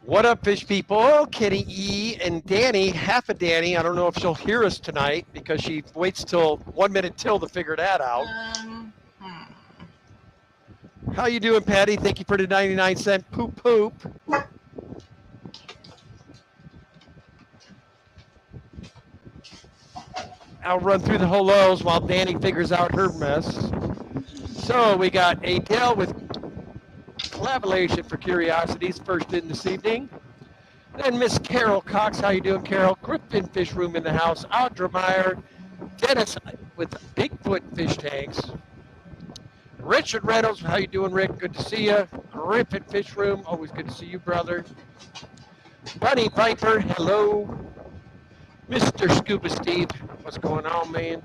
What up, fish people? Kenny E and Danny, half of Danny. I don't know if she'll hear us tonight because she waits till 1 minute till to figure that out. Um, hmm. How you doing, Patty? Thank you for the 99-cent poop poop. I'll run through the hellos while Danny figures out her mess. So we got Adele with collaboration for Curiosities first in this evening. Then Miss Carol Cox, how you doing, Carol? Griffin Fish Room in the house. Audra Meyer, Dennis with Bigfoot Fish Tanks. Richard Reynolds, how you doing, Rick? Good to see you. Griffin Fish Room, always good to see you, brother. Bunny Viper, hello. Mr. Scuba Steve, what's going on, man?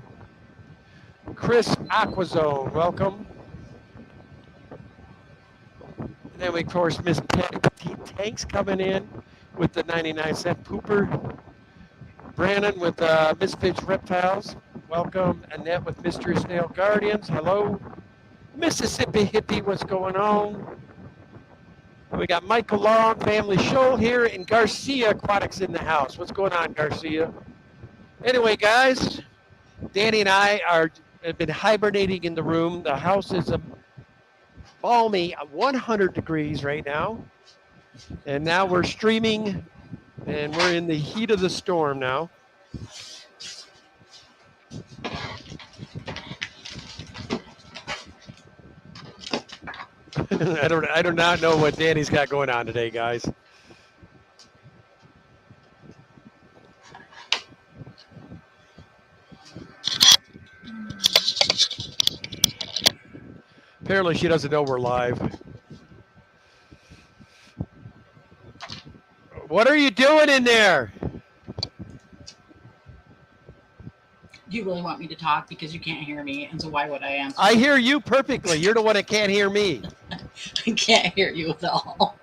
Chris Aquazone, welcome. And then we, of course, Miss Petite Tanks coming in with the 99-cent pooper. Brandon with Misfits Reptiles, welcome. Annette with Mystery Snail Guardians, hello. Mississippi Hippie, what's going on? We got Michael Long, Family Show here, and Garcia Aquatics in the house. What's going on, Garcia? Anyway, guys, Danny and I have been hibernating in the room. The house is a balmy 100 degrees right now. And now we're streaming, and we're in the heat of the storm now. I do not know what Danny's got going on today, guys. Apparently she doesn't know we're live. What are you doing in there? You really want me to talk because you can't hear me, and so why would I answer? I hear you perfectly. You're the one that can't hear me. I can't hear you at all.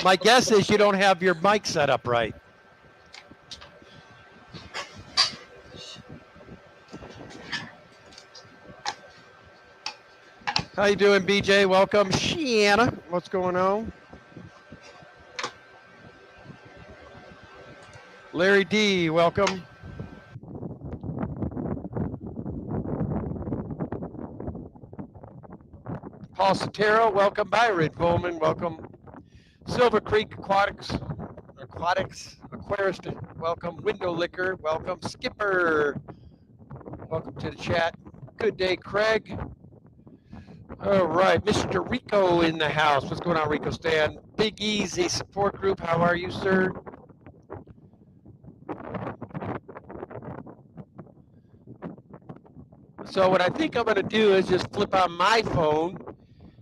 My guess is you don't have your mic set up right. How you doing, BJ? Welcome. Shanna, what's going on? Larry D, welcome. Paul Sotero, welcome. Byron Bowman, welcome. Silver Creek Aquatics, Aquarist, welcome. Window Liquor, welcome. Skipper, welcome to the chat. Good day, Craig. All right, Mr. Rico in the house. What's going on, Rico Stan? Big Easy Support Group, how are you, sir? So what I think I'm going to do is just flip on my phone.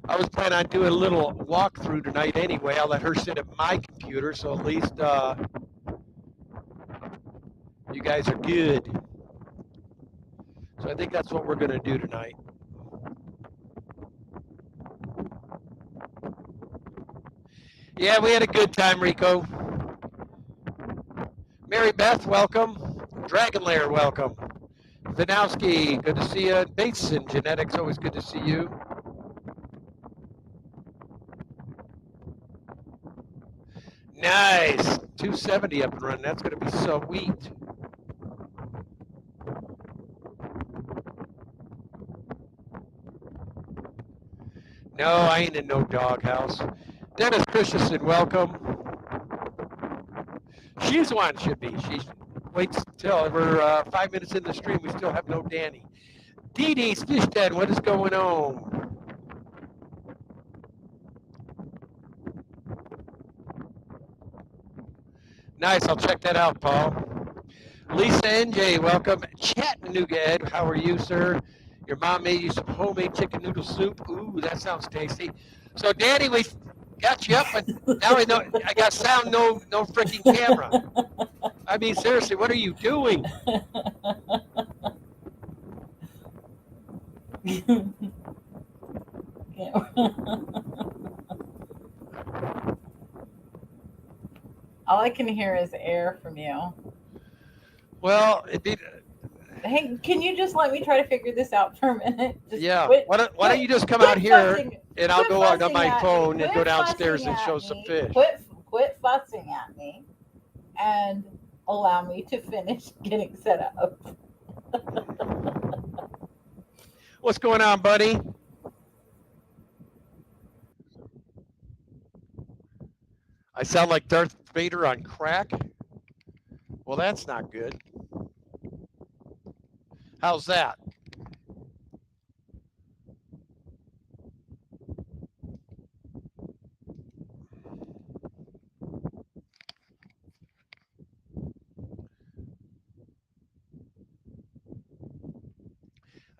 I was planning on doing a little walkthrough tonight anyway. I'll let her sit at my computer, so at least you guys are good. So I think that's what we're going to do tonight. Yeah, we had a good time, Rico. Mary Beth, welcome. Dragon Lair, welcome. Vanowski, good to see you. Bateson Genetics, always good to see you. Nice. 270 up and running. That's going to be sweet. No, I ain't in no doghouse. Dennis Christensen, welcome. She's the one should be. She waits till we're 5 minutes in the stream. We still have no Danny. Dee Dee's Fish Den, what is going on? Nice, I'll check that out, Paul. Lisa NJ, welcome. Chattanooga Ed, how are you, sir? Your mom made you some homemade chicken noodle soup. Ooh, that sounds tasty. So, Danny, we got you up, but now I know I got sound, no freaking camera. I mean, seriously, what are you doing? All I can hear is air from you. Well, it'd be. Hey, can you just let me try to figure this out for a minute? Just Yeah. quit, Why don't you just come quit out here? fussing. And I'll go out on fussing my at me. phone and go Quit downstairs fussing and at show some me. fish. Quit fussing at me, and allow me to finish getting set up. What's going on, buddy? I sound like Darth Vader on crack? Well, that's not good. How's that?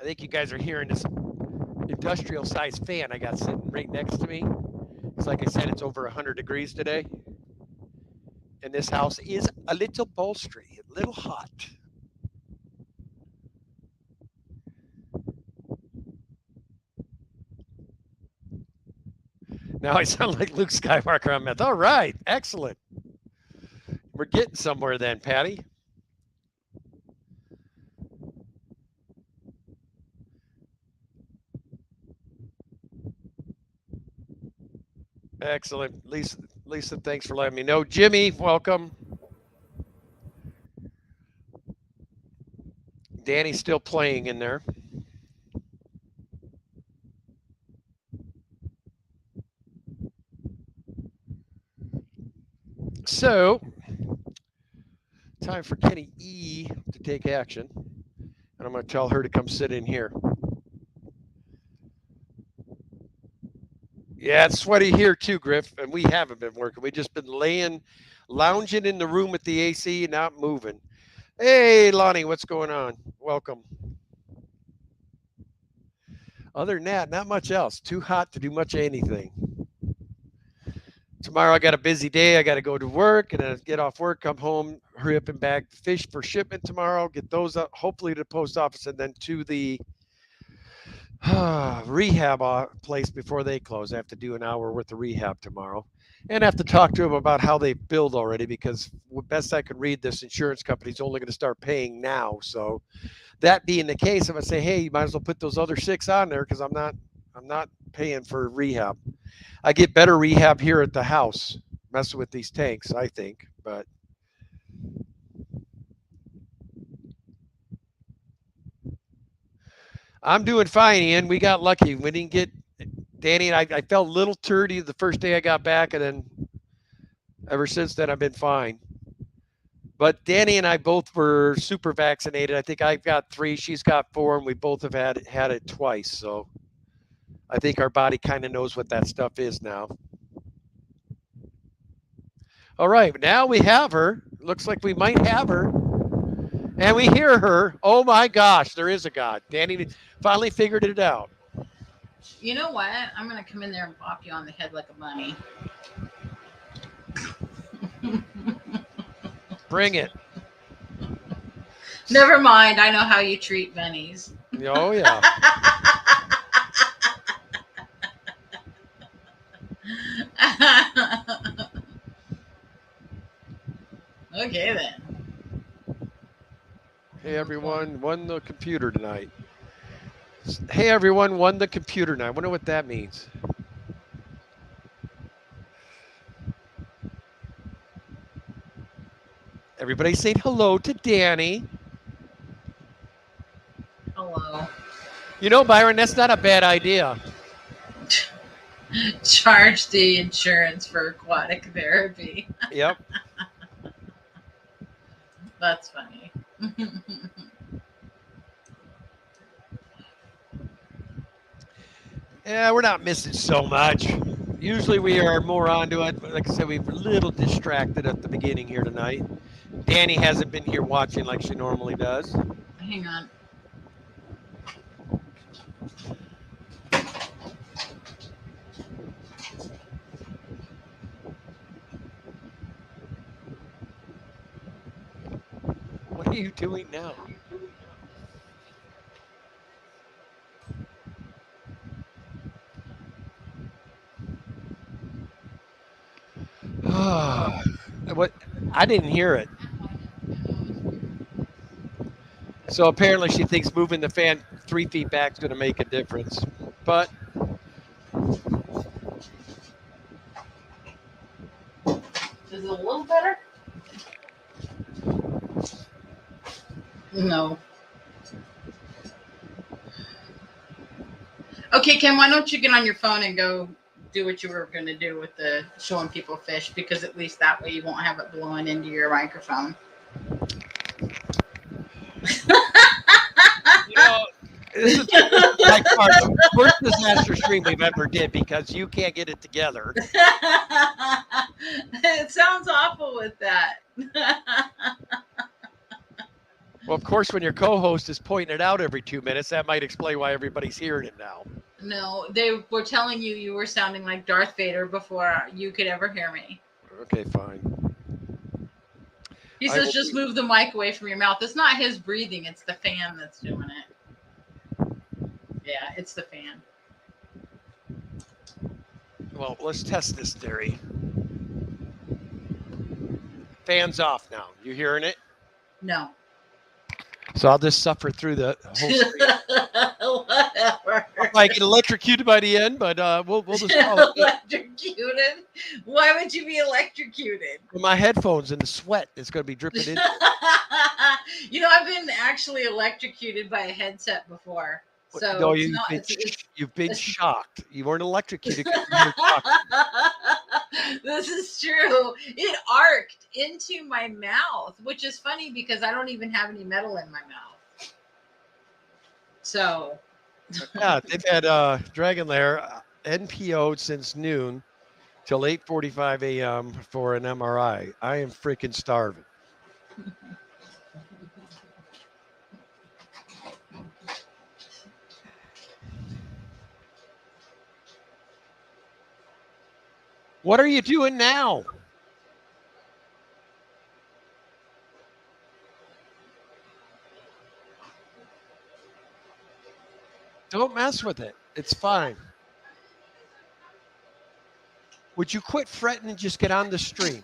I think you guys are hearing this industrial sized fan I got sitting right next to me. It's like I said, it's over 100 degrees today. And this house is a little bolstery, a little hot. Now I sound like Luke Skywalker on meth. All right, excellent. We're getting somewhere then, Patty. Excellent. Lisa, thanks for letting me know. Jimmy, welcome. Danny's still playing in there. So, time for Kenny E to take action. And I'm going to tell her to come sit in here. Yeah, it's sweaty here too, Griff, and we haven't been working. We've just been lounging in the room with the AC, not moving. Hey, Lonnie, what's going on? Welcome. Other than that, not much else. Too hot to do much of anything. Tomorrow I got a busy day. I got to go to work and then get off work, come home, hurry up and bag fish for shipment tomorrow, get those up, hopefully to the post office and then to the rehab place before they close. I have to do an hour worth of rehab tomorrow and I have to talk to them about how they billed already because best I can read, this insurance company's only going to start paying now. So that being the case, I'm going to say, hey, you might as well put those other 6 on there because I'm not paying for rehab. I get better rehab here at the house, messing with these tanks, I think, but I'm doing fine, Ian. We got lucky. We didn't get Danny and I felt a little turdy the first day I got back, and then ever since then I've been fine. But Danny and I both were super vaccinated. I think I've got 3, she's got 4, and we both have had it twice. So I think our body kind of knows what that stuff is now. All right, now we have her. Looks like we might have her. And we hear her. Oh my gosh, there is a God. Danny finally figured it out. You know what? I'm going to come in there and pop you on the head like a bunny. Bring it. Never mind. I know how you treat bunnies. Oh, yeah. Okay, then. Hey, everyone. Won the computer tonight. Hey, everyone. Won the computer tonight. I wonder what that means. Everybody say hello to Danny. Hello. You know, Byron, that's not a bad idea. Charge the insurance for aquatic therapy. Yep. That's funny. Yeah, we're not missing so much. Usually we are more onto it. But like I said, we were a little distracted at the beginning here tonight. Danny hasn't been here watching like she normally does. Hang on. What are you doing now? What? I didn't hear it. So apparently she thinks moving the fan 3 feet back is going to make a difference. But Is it a little better? No. Okay, Kim, why don't you get on your phone and go do what you were going to do with the showing people fish, because at least that way you won't have it blowing into your microphone. You know, this is by far the worst disaster stream we've ever did because you can't get it together. It sounds awful with that. Well, of course, when your co-host is pointing it out every 2 minutes, that might explain why everybody's hearing it now. No, they were telling you were sounding like Darth Vader before you could ever hear me. Okay, fine. He says just move the mic away from your mouth. It's not his breathing, it's the fan that's doing it. Yeah, it's the fan. Well, let's test this theory. Fan's off now. You hearing it? No. So I'll just suffer through the whole stream. Whatever. I might get electrocuted by the end, but we'll just call it. Electrocuted? Why would you be electrocuted? With my headphones and the sweat is going to be dripping in. You know, I've been actually electrocuted by a headset before. So No, you've been shocked. You weren't electrocuted. You were shocked. This is true. It arced into my mouth, which is funny because I don't even have any metal in my mouth. So, Yeah, they've had Dragon Lair NPO'd since noon till 8:45 a.m. for an MRI. I am freaking starving. What are you doing now? Don't mess with it. It's fine. Would you quit fretting and just get on the stream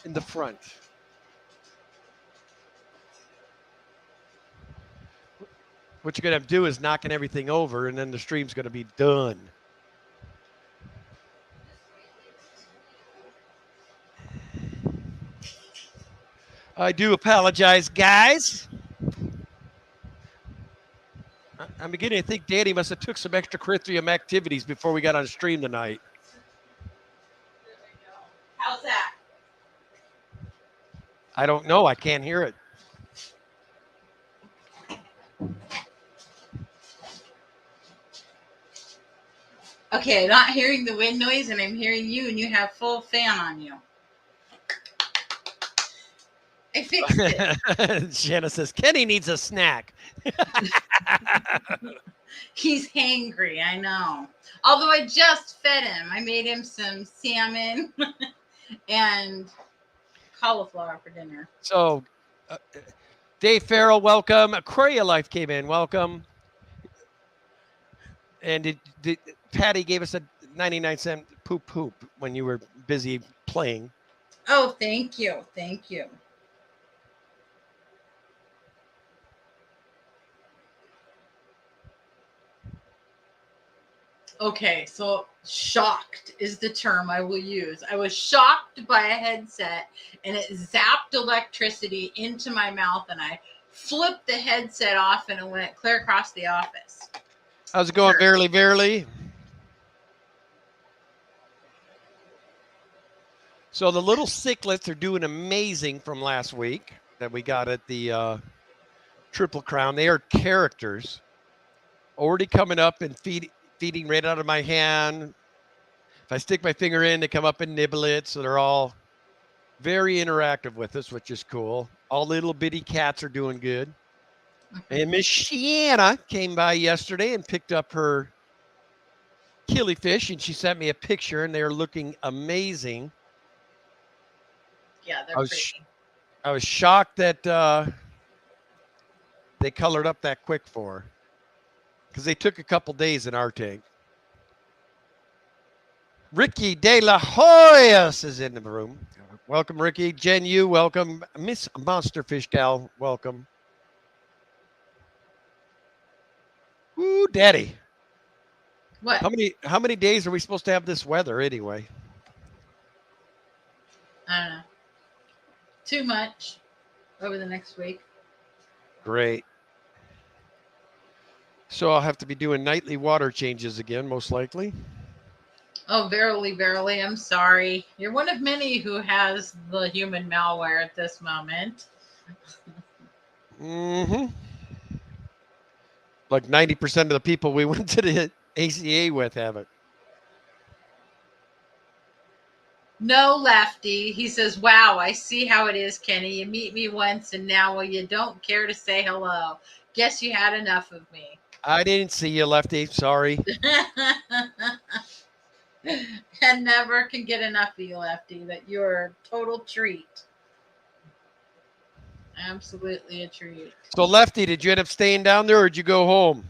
in the front? What you're going to do is knocking everything over, and then the stream's going to be done. I do apologize, guys. I'm beginning to think Danny must have took some extracurricular activities before we got on stream tonight. how's that? I don't know. I can't hear it. Okay, I'm not hearing the wind noise, and I'm hearing you, and you have full fan on you. I fixed it. Shanna says, Kenny needs a snack. He's hangry, I know. Although I just fed him. I made him some salmon and cauliflower for dinner. So, Dave Farrell, welcome. Aquaria Life came in, welcome. And Patty gave us a 99-cent poop when you were busy playing. Oh, thank you. Thank you. Okay, so shocked is the term I will use. I was shocked by a headset, and it zapped electricity into my mouth, and I flipped the headset off, and it went clear across the office. How's it going, Verily, Verily? So the little cichlets are doing amazing from last week that we got at the Triple Crown. They are characters. Already coming up and feeding right out of my hand. If I stick my finger in, they come up and nibble it. So they're all very interactive with us, which is cool. All little bitty cats are doing good. And Miss Shanna came by yesterday and picked up her killifish, and she sent me a picture, and they are looking amazing. Yeah, they're pretty. I was shocked that they colored up that quick for her, because they took a couple days in our tank. Ricky De La Hoyas is in the room. Welcome, Ricky. Jen Yu, welcome. Miss Monsterfish Gal, welcome. Ooh, Daddy. What? How many days are we supposed to have this weather anyway? I don't know. Too much over the next week. Great. So I'll have to be doing nightly water changes again, most likely. Oh, verily, verily, I'm sorry. You're one of many who has the human malware at this moment. Mm-hmm. Like 90% of the people we went to the ACA with have it. No, Lefty. He says, wow, I see how it is, Kenny. You meet me once and now, well, you don't care to say hello. Guess you had enough of me. I didn't see you, Lefty. Sorry. And never can get enough of you, Lefty. That you're a total treat. Absolutely a treat. So, Lefty, did you end up staying down there or did you go home?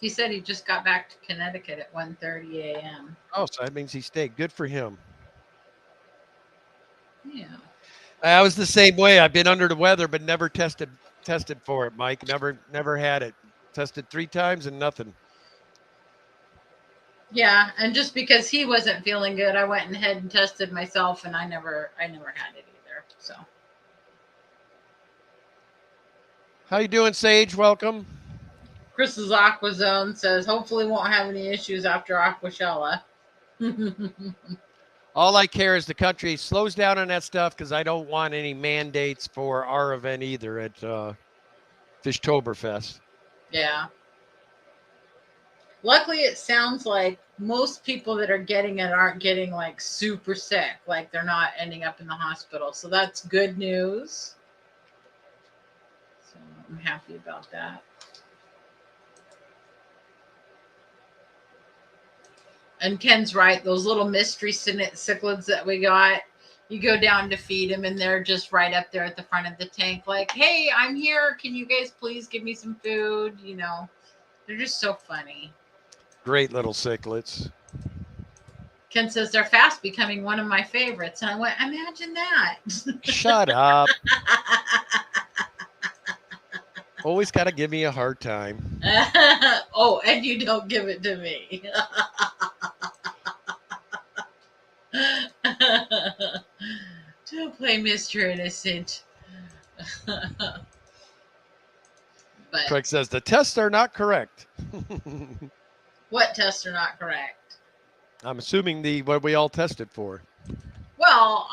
He said he just got back to Connecticut at 1:30 a.m. Oh, so that means he stayed. Good for him. Yeah. I was the same way. I've been under the weather, but never tested for it, Mike. Never had it. Tested 3 times and nothing. Yeah, and just because he wasn't feeling good, I went ahead and tested myself, and I never had it either. So, How you doing, Sage? Welcome. Chris's Aqua Zone says, hopefully won't have any issues after Aquashella. All I care is the country slows down on that stuff because I don't want any mandates for our event either at Fishtoberfest. Yeah. Luckily, it sounds like most people that are getting it aren't getting like super sick, like they're not ending up in the hospital. So that's good news. So I'm happy about that. And Ken's right. Those little mystery cichlids that we got, you go down to feed them, and they're just right up there at the front of the tank, like, "Hey, I'm here. Can you guys please give me some food?" You know, they're just so funny. Great little cichlids. Ken says they're fast becoming one of my favorites, and I went, "Imagine that." Shut up. Always got to give me a hard time. Oh, and you don't give it to me. Don't play Mr. Innocent. But Craig says the tests are not correct. what tests are not correct? I'm assuming what we all tested for. Well,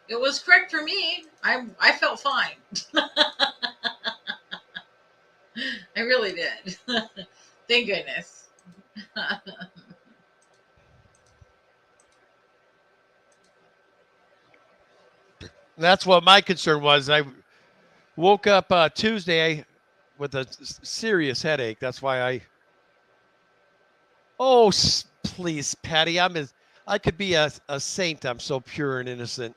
it was correct for me. I felt fine. I really did. Thank goodness. That's what my concern was. I woke up Tuesday with a serious headache. That's why Oh, please, Patty. I could be a saint. I'm so pure and innocent.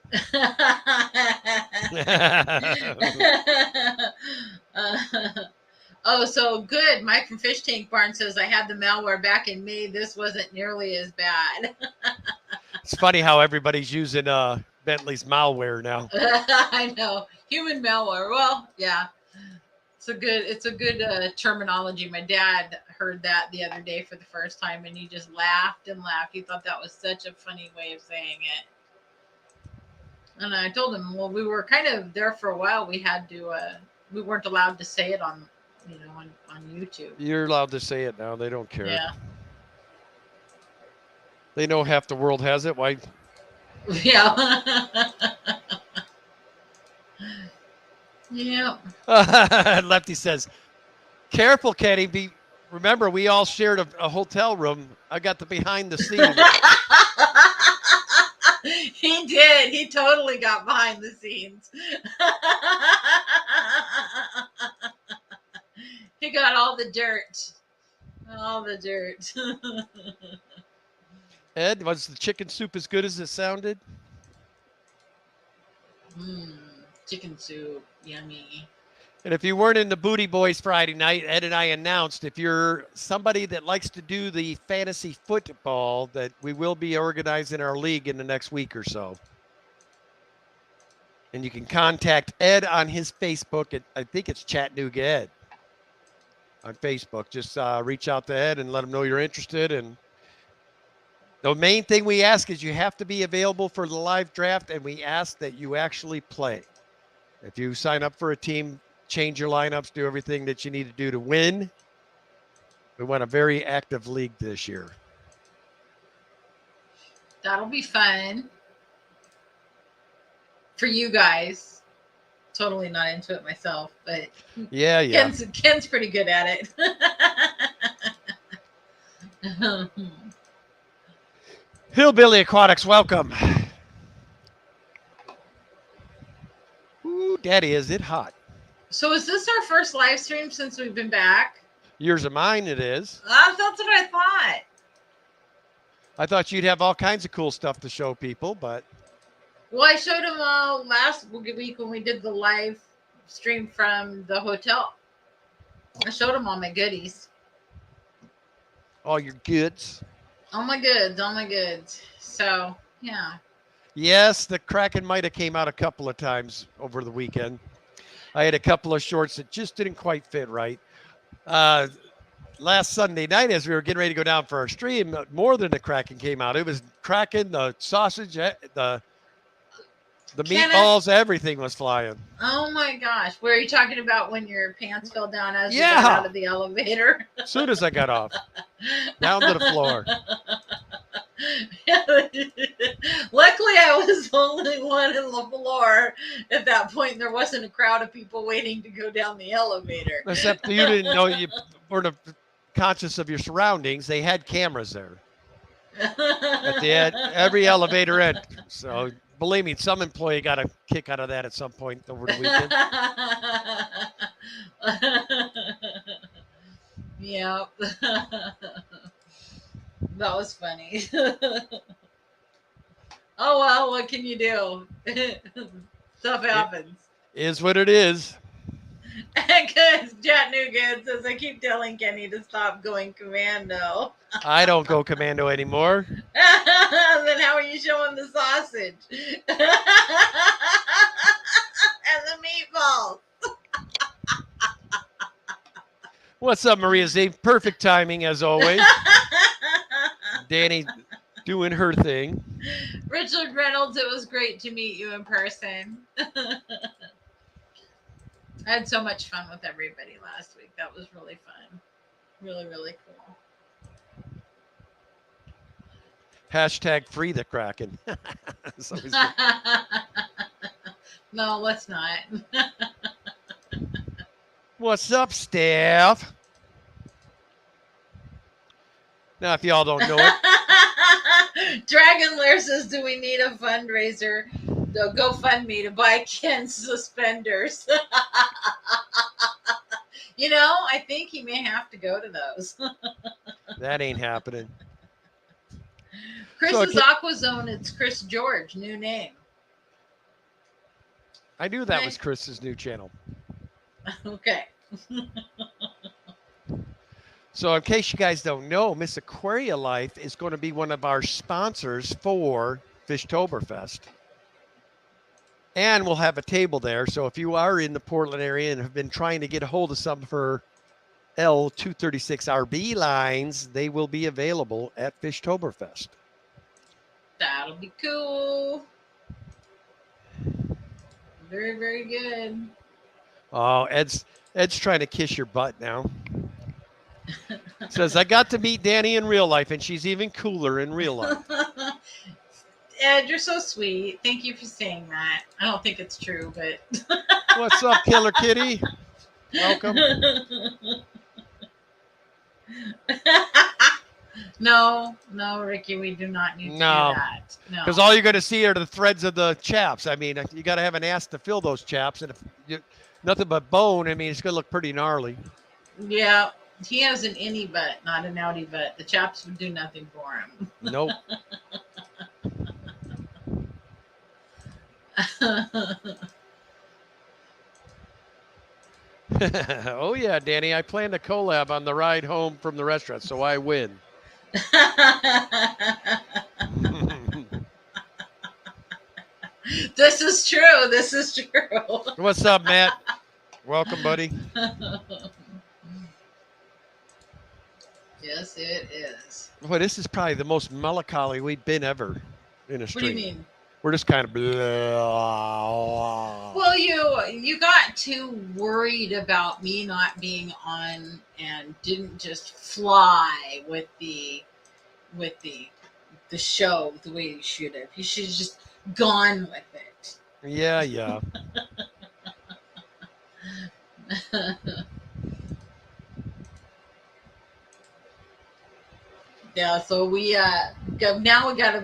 Oh, so good. Mike from Fish Tank Barn says I had the malware back in May. This wasn't nearly as bad. It's funny how everybody's using Bentley's malware now. I know. Human malware. Well, yeah. It's a good terminology. My dad heard that the other day for the first time, and he just laughed and laughed. He thought that was such a funny way of saying it. And I told him, well, we were kind of there for a while. We had to, we weren't allowed to say it on YouTube. You're allowed to say it now. They don't care. Yeah. They know half the world has it. Why? Yeah. Yeah. Lefty says, careful, Kenny. Remember, we all shared a hotel room. I got the behind the scenes. He did. He totally got behind the scenes. He got all the dirt. All the dirt. Ed, was the chicken soup as good as it sounded? Chicken soup. Yummy. And if you weren't in the Booty Boys Friday night, Ed and I announced if you're somebody that likes to do the fantasy football, that we will be organizing our league in the next week or so. And you can contact Ed on his Facebook. I think it's Chattanooga Ed. on Facebook. Just reach out to Ed and let him know you're interested. And the main thing we ask is you have to be available for the live draft, and we ask that you actually play. If you sign up for a team, change your lineups, do everything that you need to do to win. We want a very active league this year. That'll be fun for you guys. Totally not into it myself, but Yeah. Ken's pretty good at it. Hillbilly Aquatics, welcome. Ooh, daddy, is it hot? So is this our first live stream since we've been back? Yours of mine, it is. That's what I thought. I thought you'd have all kinds of cool stuff to show people, but Well, I showed him last week when we did the live stream from the hotel. I showed him all my goodies. all your goods. All my goods. So, yeah. Yes, the Kraken might have came out a couple of times over the weekend. I had a couple of shorts that just didn't quite fit right. Last Sunday night, as we were getting ready to go down for our stream, more than the Kraken came out. It was Kraken, the sausage, the meatballs, everything was flying. Oh my gosh. Were you talking about when your pants fell down as you Yeah. got out of the elevator? As soon as I got off, down to the floor. Luckily, I was the only one in the floor at that point. There wasn't a crowd of people waiting to go down the elevator. Except you didn't know, you weren't conscious of your surroundings. They had cameras there at the end, every elevator end. So believe me, some employee got a kick out of that at some point over the weekend. Yep. That was funny. Oh well, what can you do? Stuff happens. Is what it is. Because Chattanooga says I keep telling Kenny to stop going commando. I don't go commando anymore. Then how are you showing the sausage? And the meatballs. What's up, Maria Z? Perfect timing as always. Danny doing her thing. Richard Reynolds, it was great to meet you in person. I had so much fun with everybody last week. That was really fun. Really, really cool. Hashtag free the Kraken. So it's- No, let's not. What's up, Steph? Now, if y'all don't know it, Dragon Lair says, do we need a fundraiser? The GoFundMe to buy Ken's suspenders. You know, I think he may have to go to those. that ain't happening. Chris's Aqua Zone, it's Chris George, new name. I knew that Okay. was Chris's new channel. Okay. So in case you guys don't know, Miss Aquaria Life is going to be one of our sponsors for Fishtoberfest. And we'll have a table there. So if you are in the Portland area and have been trying to get a hold of some of her L236RB lines, they will be available at Fishtoberfest. That'll be cool. Very, very good. Oh, Ed's trying to kiss your butt now. Says, I got to meet Danny in real life, and she's even cooler in real life. Ed, you're so sweet. Thank you for saying that. I don't think it's true, but What's up, Killer Kitty? Welcome. No, Ricky, we do not need to do that. No. Because all you're going to see are the threads of the chaps. I mean, you got to have an ass to fill those chaps. And if you, nothing but bone, I mean, it's going to look pretty gnarly. Yeah, he has an innie butt, not an outie butt. The chaps would do nothing for him. Nope. Oh, yeah, Danny. I planned a collab on the ride home from the restaurant, so I win. This is true. This is true. What's up, Matt? Welcome, buddy. Yes, it is. Boy, this is probably the most melancholy we've been ever in a What do you stream. mean? We're just kind of blah. Well, you got too worried about me not being on and didn't just fly with the show the way you should have. You should have just gone with it. Yeah, yeah. Yeah, so we now we got to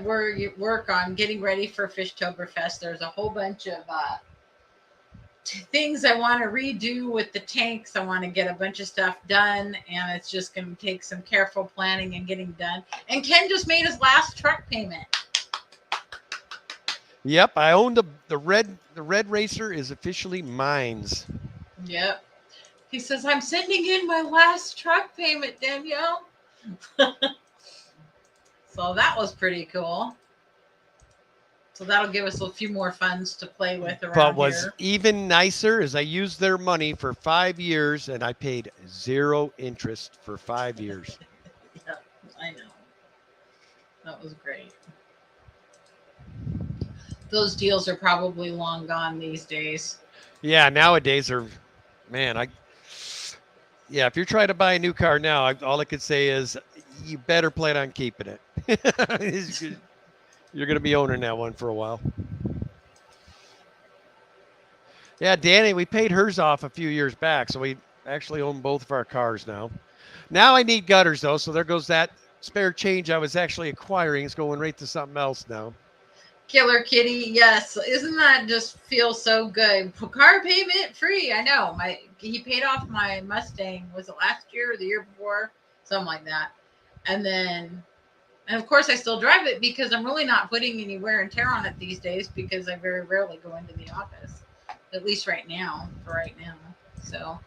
work on getting ready for Fishtoberfest. There's a whole bunch of things I want to redo with the tanks. I want to get a bunch of stuff done, and it's just going to take some careful planning and getting done. And Ken just made his last truck payment. Yep, I own the red racer is officially mine's. Yep. He says, I'm sending in my last truck payment, Danielle. So that was pretty cool. So that'll give us a few more funds to play with around But was here. even nicer is I used their money for 5 years and I paid 0 interest for 5 years. Yeah, I know. That was great. Those deals are probably long gone these days. Yeah, nowadays are, man, yeah, if you're trying to buy a new car now, all I could say is you better plan on keeping it. You're going to be owning that one for a while. Yeah, Danny, we paid hers off a few years back, so we actually own both of our cars now. Now I need gutters, though, so there goes that spare change I was actually acquiring. It's going right to something else now. Killer Kitty, yes. Isn't that just feel so good? Car payment free. I know. He paid off my Mustang. Was it last year or the year before? Something like that. And of course I still drive it because I'm really not putting any wear and tear on it these days because I very rarely go into the office. At least right now, So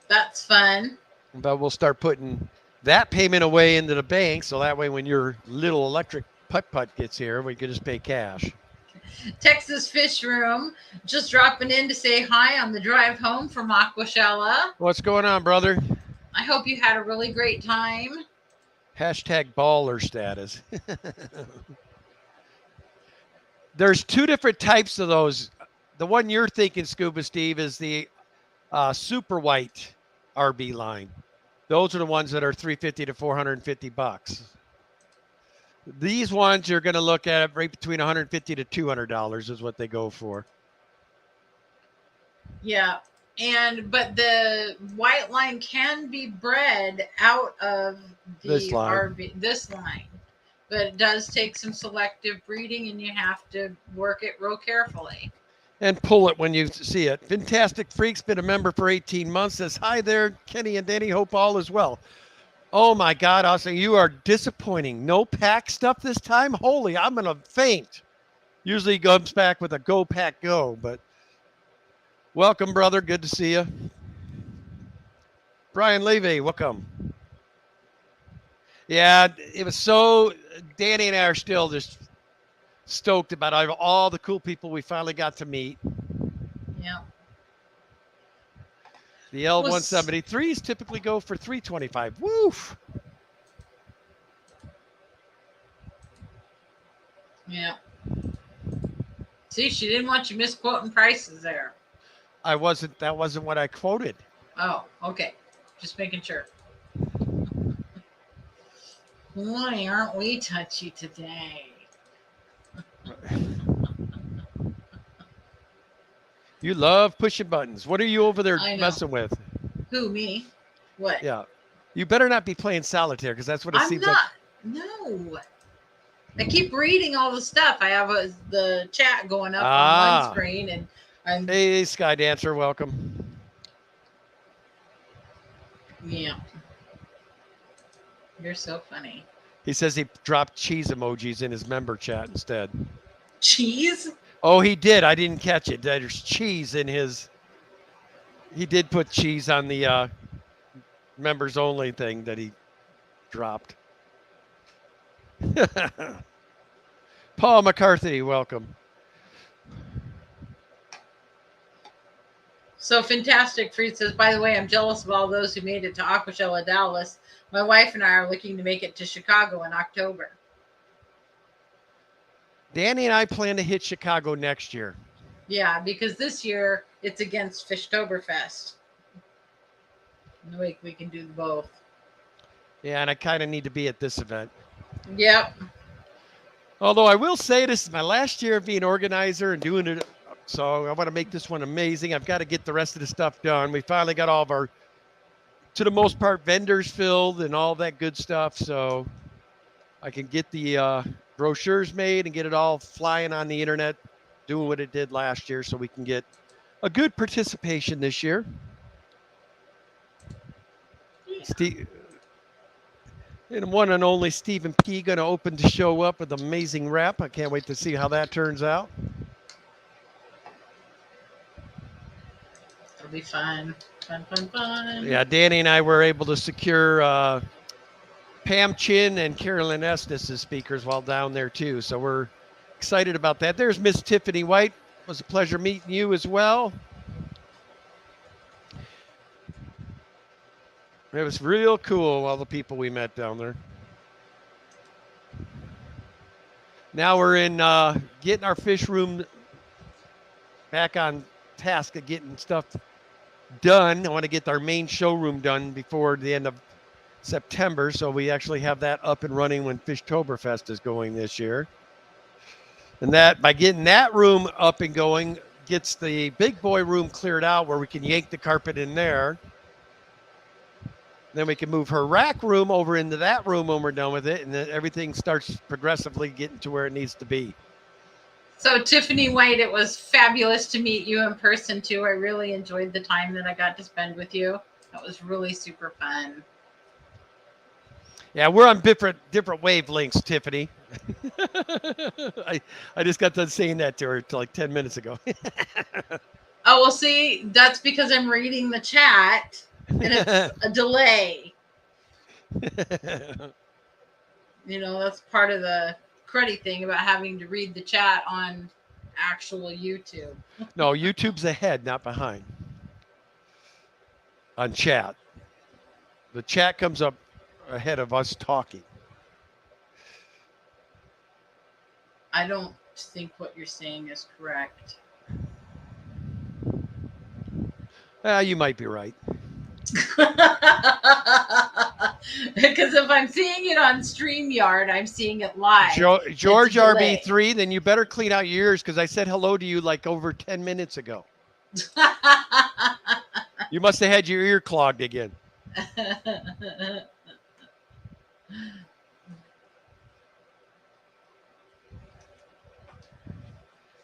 that's fun. But we'll start putting that payment away into the bank, so that way when your little electric putt-putt gets here, we can just pay cash. Texas Fish Room, just dropping in to say hi on the drive home from Aquashella. What's going on, brother? I hope you had a really great time. Hashtag baller status. There's 2 different types of those. The one you're thinking, Scuba Steve, is the super white RB line. Those are the ones that are $350 to $450. These ones you're going to look at right between $150 to $200 is what they go for. Yeah. But the white line can be bred out of the This line. RV, this line. But it does take some selective breeding and you have to work it real carefully. And pull it when you see it. Fantastic Freak's been a member for 18 months. Says, hi there, Kenny and Danny. Hope all is well. Oh, my God, Austin, you are disappointing. No pack stuff this time? Holy, I'm going to faint. Usually he comes back with a go pack go, but welcome, brother. Good to see you. Brian Levy, welcome. Yeah, it was so, Danny and I are still just stoked about all the cool people we finally got to meet. Yeah. The L173s typically go for $325. Woof. Yeah. See, she didn't want you misquoting prices there. That wasn't what I quoted. Oh, okay. Just making sure. Why aren't we touchy today? You love pushing buttons. What are you over there I know. messing with? Who, me? What? Yeah. You better not be playing solitaire because that's what it I'm seems not. like. No. I keep reading all the stuff. I have the chat going up on one screen, and I'm. Hey, Sky Dancer, welcome. Yeah. You're so funny. He says he dropped cheese emojis in his member chat instead. Cheese? Oh, he did. I didn't catch it. There's cheese in his. He did put cheese on the members only thing that he dropped. Paul McCarthy, welcome. So Fantastic Fruit says, by the way, I'm jealous of all those who made it to Aquashella, Dallas. My wife and I are looking to make it to Chicago in October. Danny and I plan to hit Chicago next year. Yeah, because this year it's against Fishtoberfest. We can do both. Yeah, and I kind of need to be at this event. Yep. Although I will say this is my last year of being organizer and doing it, so I want to make this one amazing. I've got to get the rest of the stuff done. We finally got all of our, to the most part, vendors filled and all that good stuff, so I can get the brochures made and get it all flying on the internet, doing what it did last year, so we can get a good participation this year. Steve, and one and only Stephen P. going to open the show up with amazing rap. I can't wait to see how that turns out. It'll be fun. Fun. Yeah, Danny and I were able to secure Pam Chin and Carolyn Estes as speakers while down there too. So we're excited about that. There's Miss Tiffany White. It was a pleasure meeting you as well. It was real cool, all the people we met down there. Now we're in getting our fish room back on task of getting stuff done. I want to get our main showroom done before the end of September, so we actually have that up and running when Fishtoberfest is going this year. And that, by getting that room up and going, gets the big boy room cleared out where we can yank the carpet in there. Then we can move her rack room over into that room when we're done with it, and then everything starts progressively getting to where it needs to be. So Tiffany White, it was fabulous to meet you in person too. I really enjoyed the time that I got to spend with you. That was really super fun. Yeah, we're on different wavelengths, Tiffany. I just got done saying that to her like 10 minutes ago. Oh, well, see, that's because I'm reading the chat. And it's a delay. You know, that's part of the cruddy thing about having to read the chat on actual YouTube. No, YouTube's ahead, not behind. On chat. The chat comes up ahead of us talking. I don't think what you're saying is correct. You might be right. Because if I'm seeing it on StreamYard, I'm seeing it live. George RB3, then you better clean out your ears because I said hello to you like over 10 minutes ago. You must have had your ear clogged again.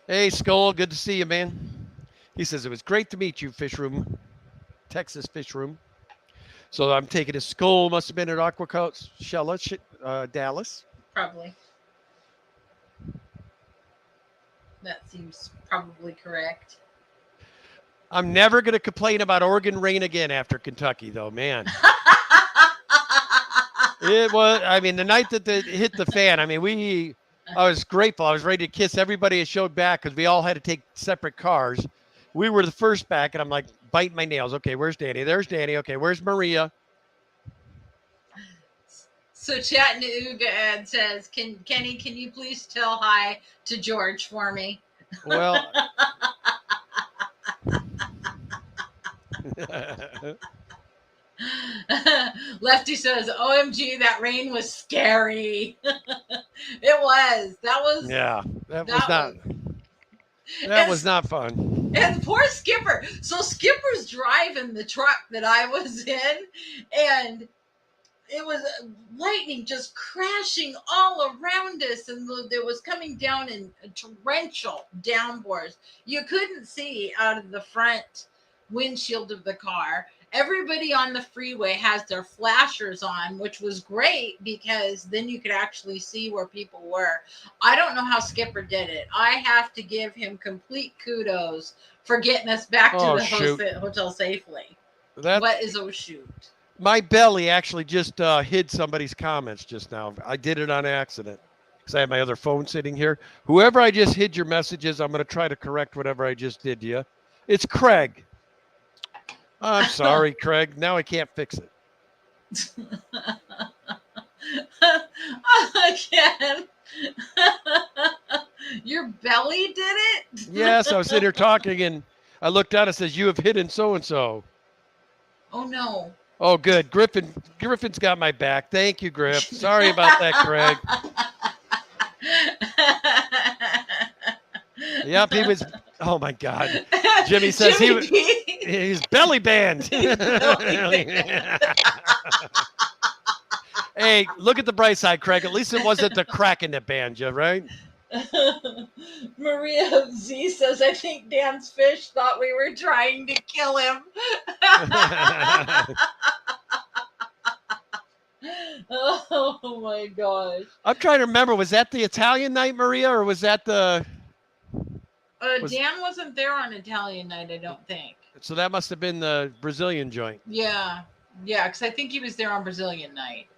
Hey, Skull, good to see you, man. He says, it was great to meet you, Fish Room, Texas Fish Room. So I'm taking a Skull, must have been at Aquashella, Dallas. Probably. That seems probably correct. I'm never going to complain about Oregon rain again after Kentucky, though, man. It was, I mean, the night that it hit the fan, I mean, I was grateful. I was ready to kiss everybody that showed back because we all had to take separate cars. We were the first back, and I'm like biting my nails. Okay, where's Danny? There's Danny. Okay, where's Maria? So Chattanooga Ed says, Kenny, can you please tell hi to George for me? Well, Lefty says, OMG, that rain was scary. It was. That was. Yeah, that was not fun. And poor Skipper. So Skipper's driving the truck that I was in, and it was lightning just crashing all around us, and there was coming down in torrential downpours. You couldn't see out of the front windshield of the car. Everybody on the freeway has their flashers on, which was great because then you could actually see where people were. I don't know how Skipper did it. I have to give him complete kudos for getting us back to the hotel safely. What is oh shoot? My belly actually just hid somebody's comments just now. I did it on accident because I have my other phone sitting here. Whoever I just hid your messages, I'm going to try to correct whatever I just did to you. It's Craig. I'm sorry, Craig. Now I can't fix it. Again. Your belly did it? Yes, I was sitting here talking and I looked down. It says you have hidden so and so. Oh no. Oh, good. Griffin's got my back. Thank you, Griff. Sorry about that, Craig. Yep, he was. Oh my God. Jimmy says he's belly band. Hey, look at the bright side, Craig. At least it wasn't the Kraken that banned you, right? Maria Z says, I think Dan's fish thought we were trying to kill him. Oh my gosh. I'm trying to remember. Was that the Italian night, Maria, or was that the? Dan wasn't there on Italian night, I don't think. So that must have been the Brazilian joint. Yeah, because I think he was there on Brazilian night,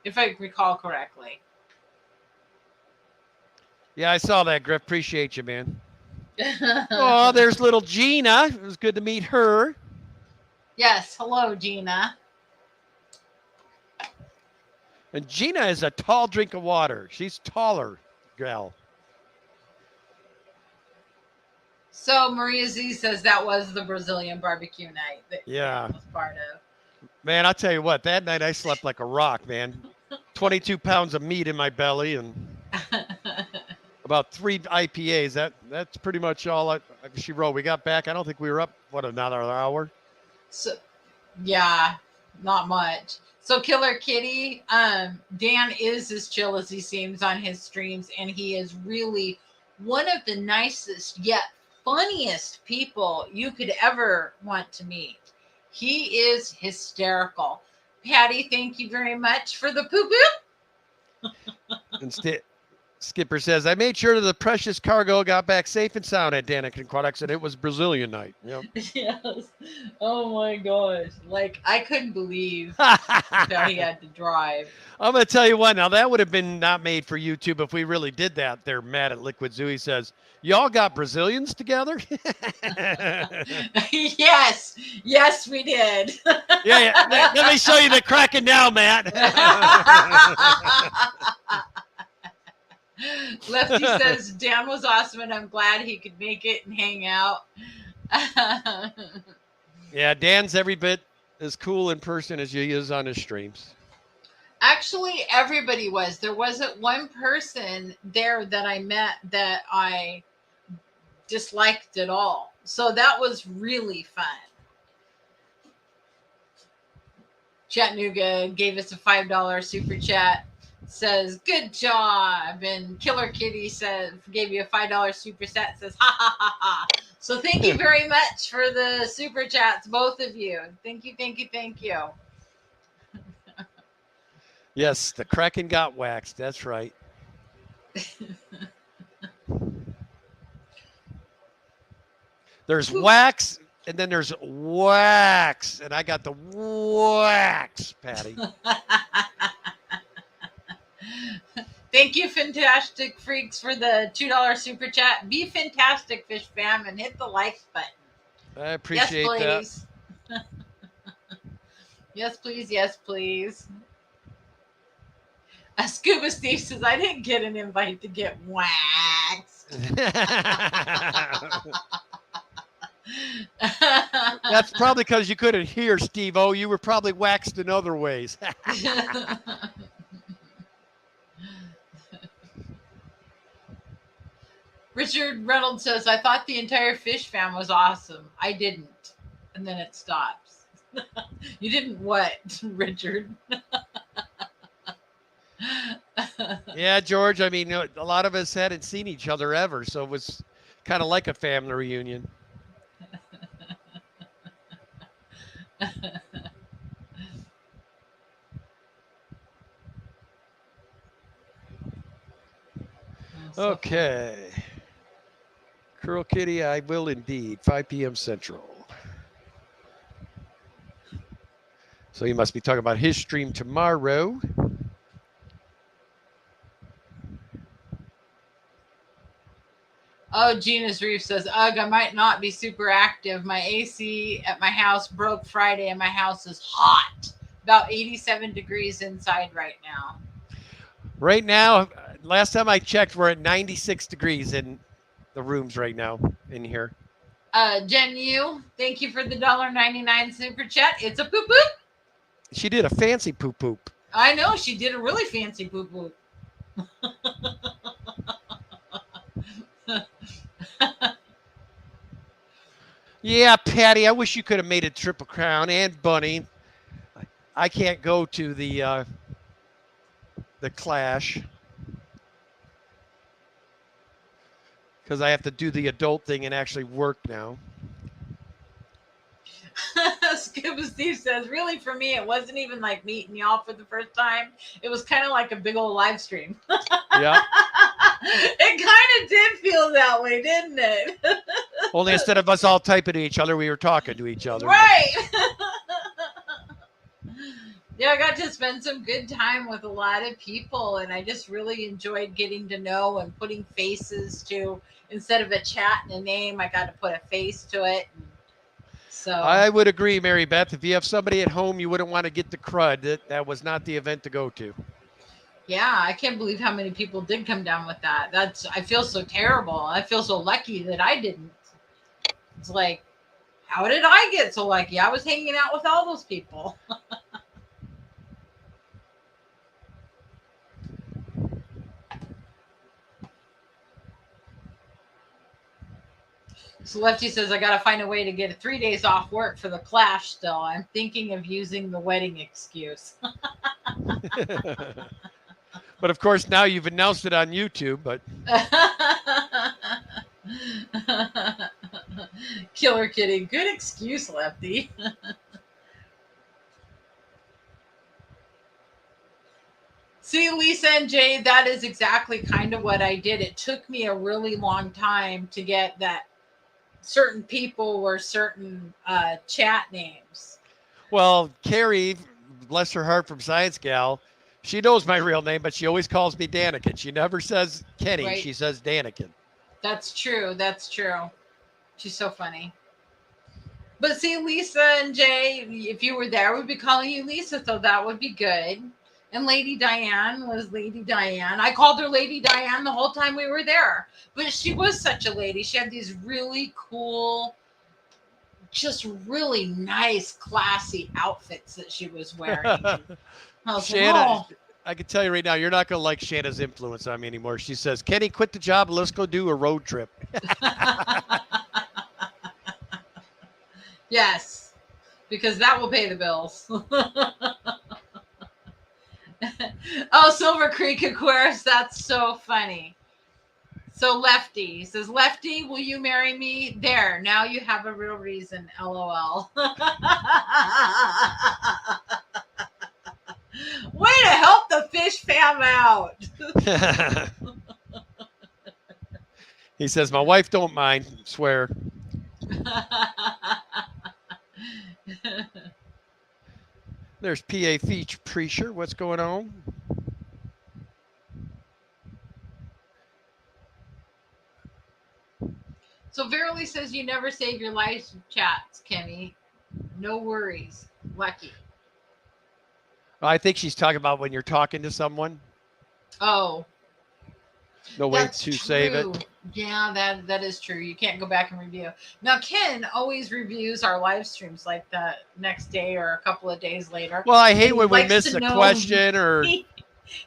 if I recall correctly. Yeah, I saw that, Griff. Appreciate you, man. Oh, there's little Gina. It was good to meet her. Yes, hello, Gina. And Gina is a tall drink of water. She's taller, gal. So Maria Z says that was the Brazilian barbecue night that Yeah. Dan was part of. Man, I'll tell you what, that night I slept like a rock, man. 22 pounds of meat in my belly and about 3 IPAs. That's pretty much all she wrote. We got back. I don't think we were up, another hour? So, yeah, not much. So Killer Kitty, Dan is as chill as he seems on his streams, and he is really one of the nicest yet funniest people you could ever want to meet. He is hysterical. Patty, thank you very much for the poo-poo. And Skipper says, I made sure that the precious cargo got back safe and sound at Danica Aquatics, and it was Brazilian night. Yep. Yes. Oh my gosh. Like, I couldn't believe that he had to drive. I'm going to tell you what, now that would have been not made for YouTube if we really did that. They're mad at Liquid Zoo. He says, y'all got Brazilians together? Yes, we did. Yeah. Let me show you the Kraken now, Matt. Lefty says Dan was awesome and I'm glad he could make it and hang out. Yeah, Dan's every bit as cool in person as he is on his streams. Actually, everybody was. There wasn't one person there that I met that I disliked at all. So that was really fun. Chattanooga gave us a $5 super chat. Says, good job. And Killer Kitty gave you a $5 super chat. Says, ha ha ha ha. So thank you very much for the super chats, both of you. Thank you. Yes, the Kraken got waxed. That's right. There's wax, and then there's wax. And I got the wax, Patty. Thank you, Fantastic Freaks, for the $2 super chat. Be fantastic, Fish Fam, and hit the like button. I appreciate yes, please. that. Yes, please. Scuba Steve says, I didn't get an invite to get waxed. That's probably because you couldn't hear, Steve-O. You were probably waxed in other ways. Richard Reynolds says, I thought the entire Fish Fam was awesome. I didn't. And then it stops. You didn't what, Richard? Yeah, George, I mean, a lot of us hadn't seen each other ever, so it was kind of like a family reunion. Okay. Curl Kitty, I will indeed. 5 p.m. Central. So you must be talking about his stream tomorrow. Oh, Gina's Reef says, ugh, I might not be super active. My AC at my house broke Friday and my house is hot. About 87 degrees inside right now. Right now, last time I checked, we're at 96 degrees in the rooms right now in here. Jen Yu, thank you for the $1.99 super chat. It's a poop poop. She did a fancy poop poop. I know she did a really fancy poop poop. Yeah, Patty, I wish you could have made it Triple Crown and Bunny. I can't go to the Clash because I have to do the adult thing and actually work now. Scuba Steve says, really, for me, it wasn't even like meeting y'all for the first time. It was kind of like a big old live stream. Yeah. It kind of did feel that way, didn't it? Only instead of us all typing to each other, we were talking to each other. Right. Yeah, I got to spend some good time with a lot of people, and I just really enjoyed getting to know and putting faces to, instead of a chat and a name, I got to put a face to it. So I would agree, Mary Beth. If you have somebody at home you wouldn't want to get the crud, that was not the event to go to. yeah, I can't believe how many people did come down with that. I feel so terrible. I feel so lucky that I didn't. It's like, how did I get so lucky? I was hanging out with all those people. So Lefty says, I got to find a way to get 3 days off work for the Clash still. I'm thinking of using the wedding excuse. But of course, now you've announced it on YouTube. But Killer Kitty. Good excuse, Lefty. See, Lisa and Jay, that is exactly kind of what I did. It took me a really long time to get that certain people were certain chat names. well, Carrie, bless her heart, from Science Gal, she knows my real name, but she always calls me Daniken. She never says Kenny. Right. She says Daniken. That's true. That's true. She's so funny. But see, Lisa and Jay, if you were there, we'd be calling you Lisa, so that would be good. And Lady Diane was Lady Diane. I called her Lady Diane the whole time we were there. But she was such a lady. She had these really cool, just really nice, classy outfits that she was wearing. I was Shanna, like, oh. I can tell you right now, you're not going to like Shanna's influence on me anymore. She says, Kenny, quit the job and let's go do a road trip. Yes, because that will pay the bills. Oh, Silver Creek Aquarius, that's so funny. So Lefty says, Lefty, will you marry me? There, now you have a real reason, LOL. Way to help the fish fam out. He says, my wife don't mind, swear. There's PA Feature Preacher. What's going on? So Verily says you never save your live chats, Kenny. No worries. Lucky. I think she's talking about when you're talking to someone. Oh. No way That's to true. save it. Yeah, that is true. You can't go back and review. Now, Ken always reviews our live streams like the next day or a couple of days later. Well, I hate He when we likes miss to a know- question or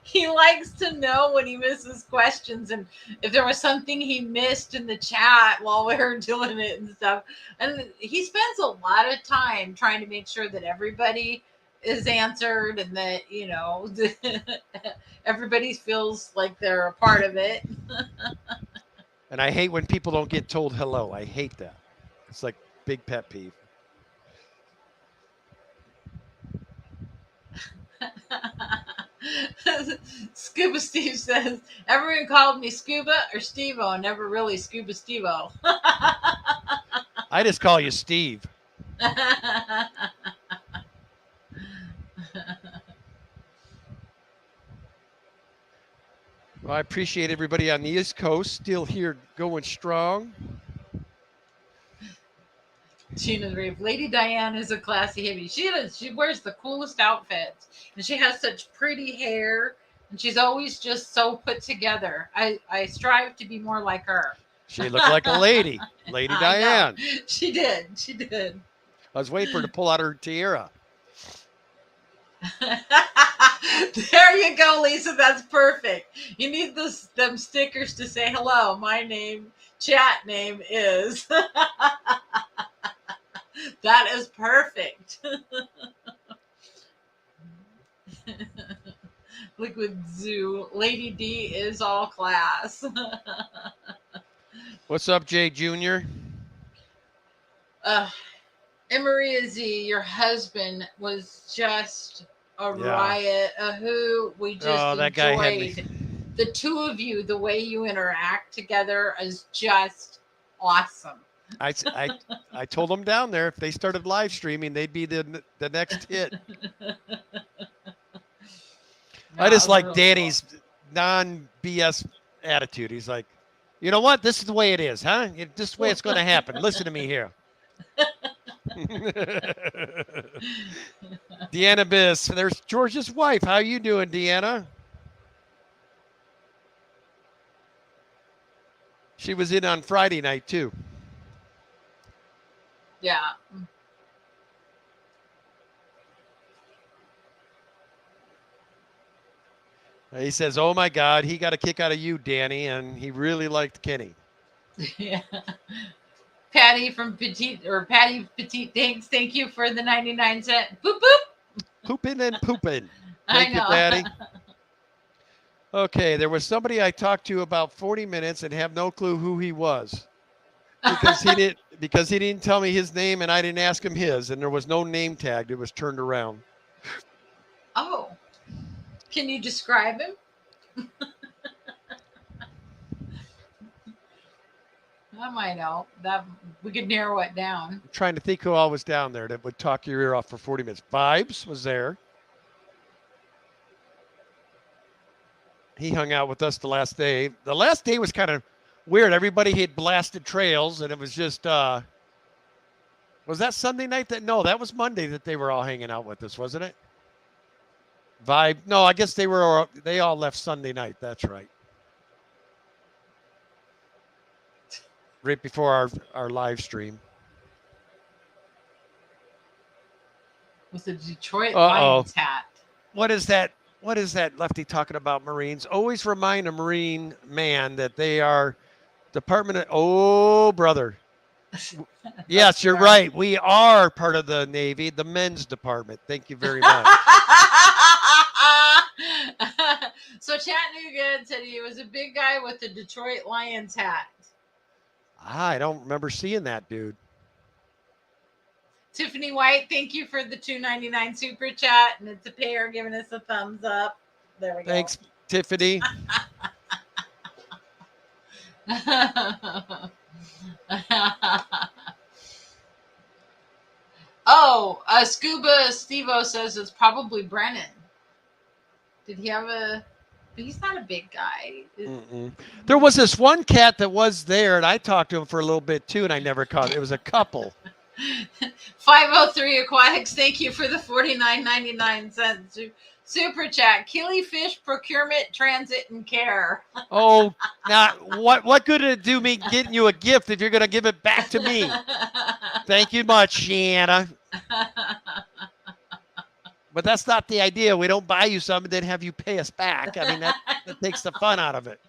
He likes to know when he misses questions and if there was something he missed in the chat while we were doing it and stuff. And he spends a lot of time trying to make sure that everybody is answered and that, everybody feels like they're a part of it. and I hate when people don't get told hello. I hate that. It's like big pet peeve. Scuba Steve says, everyone called me Scuba or Steve-O, never really Scuba Steve-O. I just call you Steve. Well, I appreciate everybody on the East Coast still here going strong. Gina's rave. Lady Diane is a classy hippie. She is. She wears the coolest outfits, and she has such pretty hair, and she's always just so put together. I strive to be more like her. She looked like a lady, Lady I know. Diane. She did. She did. I was waiting for her to pull out her tiara. There you go, Lisa. That's perfect. You need them stickers to say hello. My chat name is. That is perfect. Liquid Zoo. Lady D is all class. What's up, Jay Jr.? And Maria Z, your husband was just a Yeah. riot. A who we just That guy had me. enjoyed. The two of you, the way you interact together is just awesome. I told them down there if they started live streaming, they'd be the next hit. I just like Danny's non-BS attitude. He's like, you know what? This is the way it is, huh? This is the way it's going to happen. Listen to me here. Deanna Biss. There's George's wife. How you doing, Deanna? She was in on Friday night, too. Yeah. He says, oh, my God, he got a kick out of you, Danny, and he really liked Kenny. Yeah. Patty Petite, thank you for the 99-cent. Boop, boop. Pooping and pooping. I Thank you, know. Patty. Okay, there was somebody I talked to about 40 minutes and have no clue who he was. Because he didn't tell me his name and I didn't ask him his, and there was no name tagged. It was turned around. Oh. Can you describe him? I might know. That we could narrow it down. I'm trying to think who all was down there that would talk your ear off for 40 minutes. Vibes was there. He hung out with us the last day. The last day was kind of weird. Everybody had blasted trails, and it was just was that Sunday night? No, that was Monday that they were all hanging out with us, wasn't it? Vibe. No, I guess they all left Sunday night. That's right. Right before our live stream. With the Detroit Lions hat. What is that? What is that Lefty talking about Marines? Always remind a Marine man that they are Department of... Oh, brother. Yes, you're right. We are part of the Navy, the men's department. Thank you very much. So Chattanooga said he was a big guy with the Detroit Lions hat. I don't remember seeing that, dude. Tiffany White, thank you for the $2.99 super chat, and it's a pair giving us a thumbs up. There we go. Thanks, Tiffany. Scuba Stevo says it's probably Brennan. Did he have a... He's not a big guy. Mm-mm. There was this one cat that was there, and I talked to him for a little bit, too, and I never caught it. It was a couple. 503 Aquatics, thank you for the $49.99 super chat. Killifish Procurement, Transit, and Care. Oh, now what good did it do me getting you a gift if you're going to give it back to me? Thank you much, Shanna. But that's not the idea. We don't buy you some and then have you pay us back. I mean, that takes the fun out of it.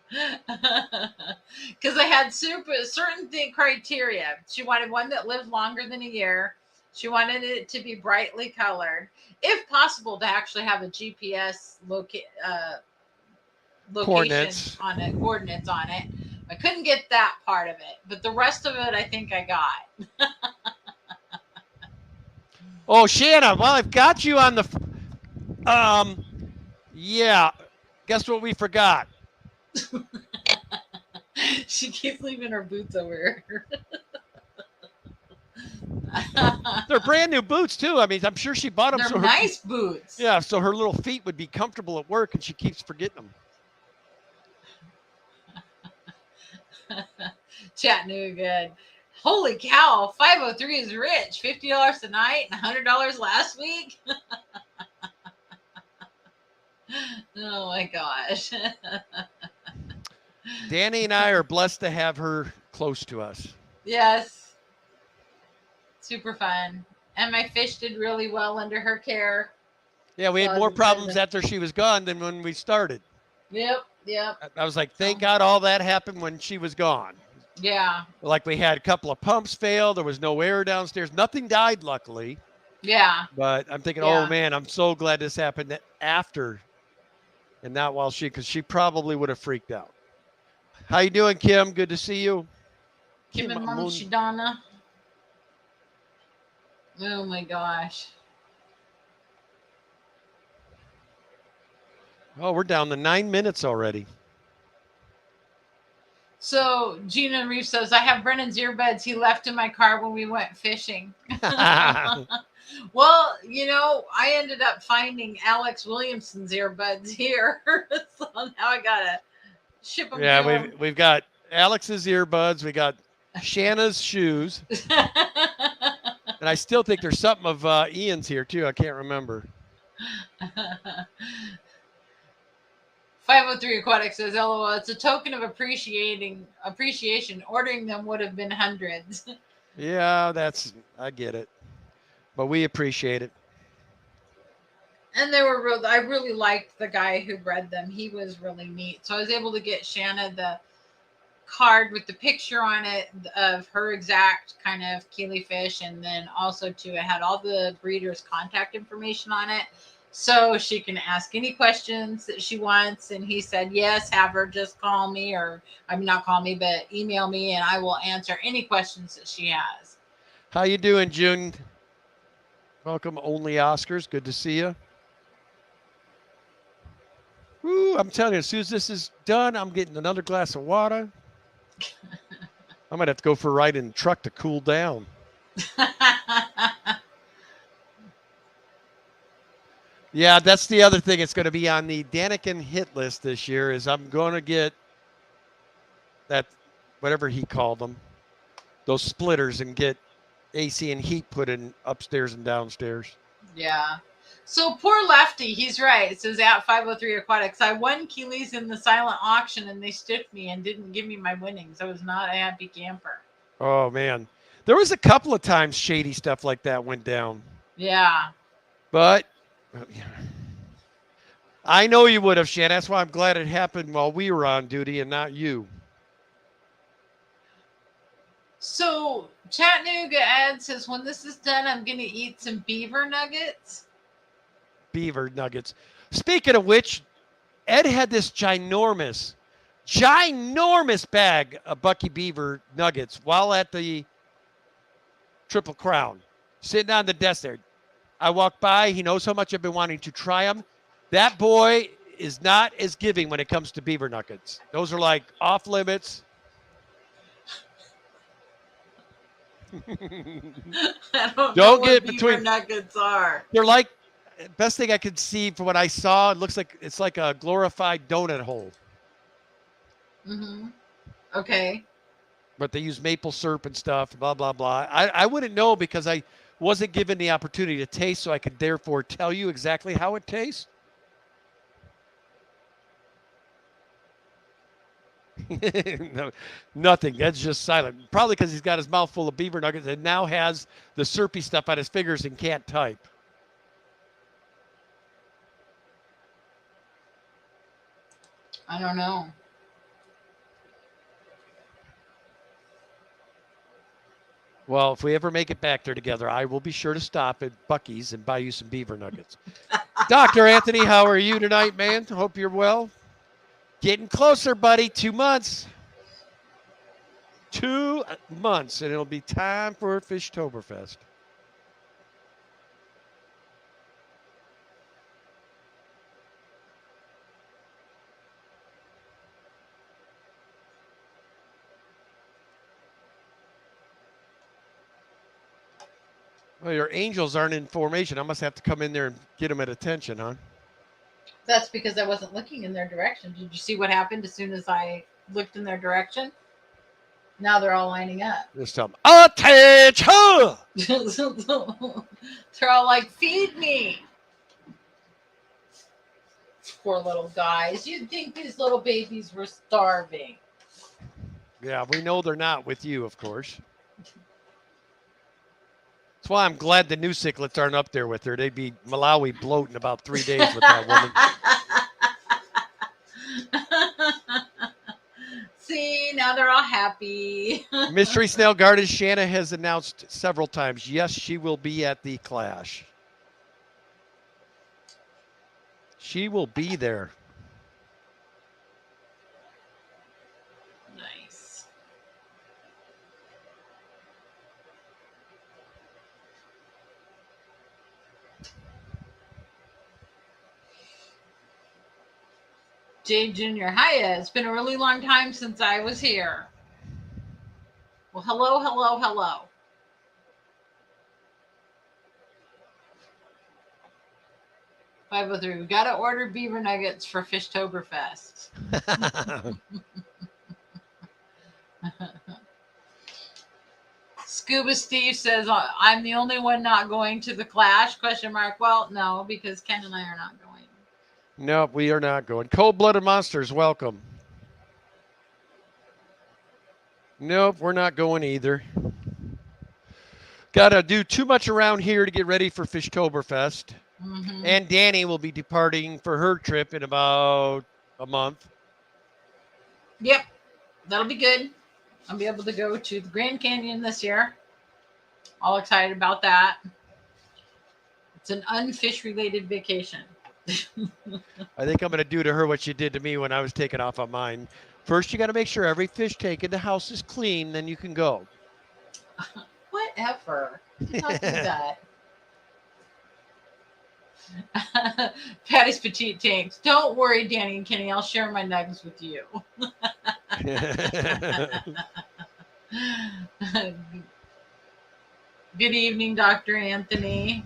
Because I had certain criteria. She wanted one that lived longer than a year. She wanted it to be brightly colored. If possible, to actually have a GPS location Coordinates on it, coordinates on it. I couldn't get that part of it, but the rest of it I think I got. Oh, Shanna, well, I've got you on the... yeah. Guess what we forgot? She keeps leaving her boots over here. They're brand new boots, too. I mean, I'm sure she bought them. They're nice boots. Yeah, so her little feet would be comfortable at work, and she keeps forgetting them. Chattanooga. Holy cow, 503 is rich. $50 tonight and $100 last week. Oh my gosh. Danny and I are blessed to have her close to us. Yes. Super fun. And my fish did really well under her care. Yeah, we had So more I- problems after she was gone than when we started. Yep. I was like, thank God all that happened when she was gone. Yeah. Like we had a couple of pumps fail. There was no air downstairs. Nothing died, luckily. Yeah. But I'm thinking, Yeah. oh man, I'm so glad this happened after and not while because she probably would have freaked out. How you doing, Kim? Good to see you. Kim and Mom Moon. Shidana. Oh my gosh. Oh, we're down to 9 minutes already. So Gina Reeve says, I have Brennan's earbuds he left in my car when we went fishing. Well, you know, I ended up finding Alex Williamson's earbuds here. So now I gotta ship them Yeah, to him. we've got Alex's earbuds. We got Shanna's shoes. And I still think there's something of Ian's here too. I can't remember. 503 Aquatic says, LOL, it's a token of appreciation. Ordering them would have been hundreds. Yeah, I get it. But we appreciate it. And they were real. I really liked the guy who bred them. He was really neat. So I was able to get Shanna the card with the picture on it of her exact kind of keely fish, and then also too, it had all the breeder's contact information on it, so she can ask any questions that she wants. And he said, yes, have her just call me, or I mean, not call me, but email me, and I will answer any questions that she has. How you doing, June? Welcome, Only Oscars. Good to see you. Woo, I'm telling you, as soon as this is done, I'm getting another glass of water. I might have to go for a ride in the truck to cool down. Yeah, that's the other thing. It's going to be on the Daniken hit list this year is I'm going to get that, whatever he called them, those splitters, and get AC and heat put in upstairs and downstairs. Yeah. So poor Lefty, he's right. It says at 503 Aquatics, I won Keeley's in the silent auction and they stiffed me and didn't give me my winnings. I was not a happy camper. Oh, man. There was a couple of times shady stuff like that went down. Yeah. But I know you would have, Shan. That's why I'm glad it happened while we were on duty and not you. So Chattanooga Ed says, when this is done, I'm going to eat some beaver nuggets. Beaver nuggets. Speaking of which, Ed had this ginormous bag of Bucky Beaver nuggets while at the Triple Crown, sitting on the desk there. I walked by. He knows how much I've been wanting to try them. That boy is not as giving when it comes to beaver nuggets. Those are like off limits. I don't know Don't what get beaver between. nuggets are. They're like, best thing I could see from what I saw, it looks like it's like a glorified donut hole. Mm-hmm. Okay. But they use maple syrup and stuff, blah, blah, blah. I wouldn't know because I wasn't given the opportunity to taste, so I could therefore tell you exactly how it tastes. No, nothing. That's just silent. Probably because he's got his mouth full of beaver nuggets and now has the syrupy stuff on his fingers and can't type. I don't know. Well, if we ever make it back there together, I will be sure to stop at Buc-ee's and buy you some beaver nuggets. Dr. Anthony, how are you tonight, man? Hope you're well. Getting closer, buddy. 2 months. 2 months, and it'll be time for Fishtoberfest. Well, your angels aren't in formation. I must have to come in there and get them at attention, huh? That's because I wasn't looking in their direction. Did you see what happened as soon as I looked in their direction? Now they're all lining up. Just tell them, attention! They're all like, feed me. Poor little guys. You'd think these little babies were starving. Yeah, we know they're not with you, of course. That's why I'm glad the new cichlids aren't up there with her. They'd be Malawi bloat in about 3 days with that woman. See, now they're all happy. Mystery Snail Garden Shanna has announced several times, yes, she will be at the Clash. She will be there. Nice. Jay Jr. Hiya. It's been a really long time since I was here. Well, hello, hello, hello. We gotta order beaver nuggets for Fishtoberfest. Scuba Steve says, I'm the only one not going to the Clash, ? Well, no, because Ken and I are not going. Nope, we are not going. Cold-blooded monsters, welcome. Nope, we're not going either. Got to do too much around here to get ready for Fishtoberfest. Mm-hmm. And Danny will be departing for her trip in about a month. Yep, that'll be good. I'll be able to go to the Grand Canyon this year. All excited about that. It's an unfish-related vacation. I think I'm going to do to her what she did to me when I was taking off on mine. First, you got to make sure every fish tank in the house is clean, then you can go. Whatever. Don't do that. Patty's Petite Tanks. Don't worry, Danny and Kenny. I'll share my nuggets with you. Good evening, Dr. Anthony.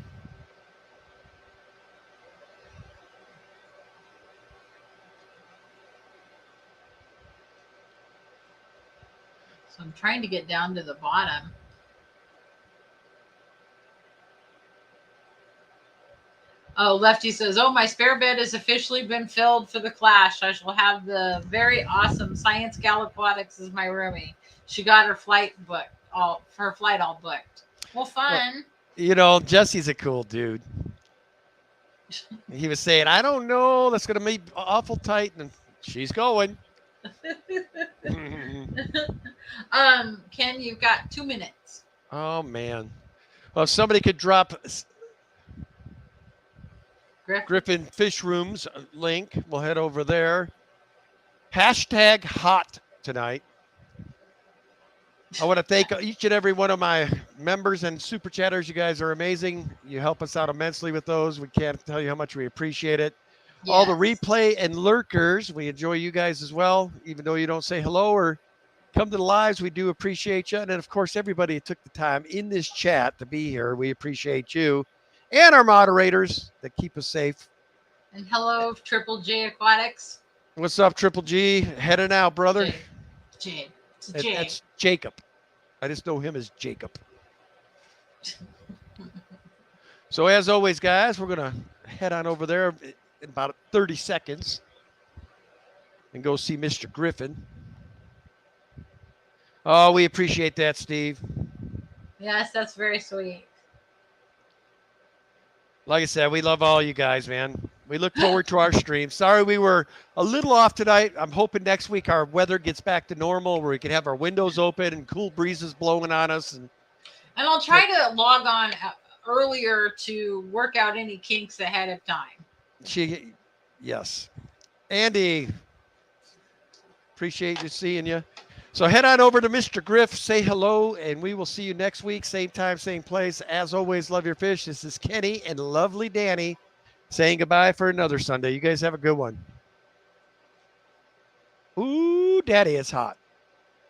So I'm trying to get down to the bottom. Oh, Lefty says, oh, my spare bed has officially been filled for the Clash. I shall have the very awesome Science Gal Aquatics as my roomie. She got her flight booked, all booked. Well, fun. You know, Jesse's a cool dude. He was saying, I don't know, that's going to be awful tight, and she's going. Ken, you've got 2 minutes. Oh, man. Well, if somebody could drop Griffin Fish Rooms link, we'll head over there. Hashtag hot tonight. I want to thank each and every one of my members and super chatters. You guys are amazing. You help us out immensely with those. We can't tell you how much we appreciate it. Yes. All the replay and lurkers, we enjoy you guys as well, even though you don't say hello or come to the lives. We do appreciate you. And then, of course, everybody who took the time in this chat to be here. We appreciate you. And our moderators that keep us safe. And hello, Triple J Aquatics. What's up, Triple G? Heading out, brother. J. That's Jacob. I just know him as Jacob. So as always, guys, we're going to head on over there in about 30 seconds and go see Mr. Griffin. Oh, we appreciate that, Steve. Yes, that's very sweet. Like I said, we love all you guys, man. We look forward to our stream. Sorry we were a little off tonight. I'm hoping next week our weather gets back to normal where we can have our windows open and cool breezes blowing on us. And I'll try to log on earlier to work out any kinks ahead of time. Yes. Andy, appreciate you seeing you. So head on over to Mr. Griff, say hello, and we will see you next week. Same time, same place. As always, love your fish. This is Kenny and lovely Danny saying goodbye for another Sunday. You guys have a good one. Ooh, daddy, it's hot.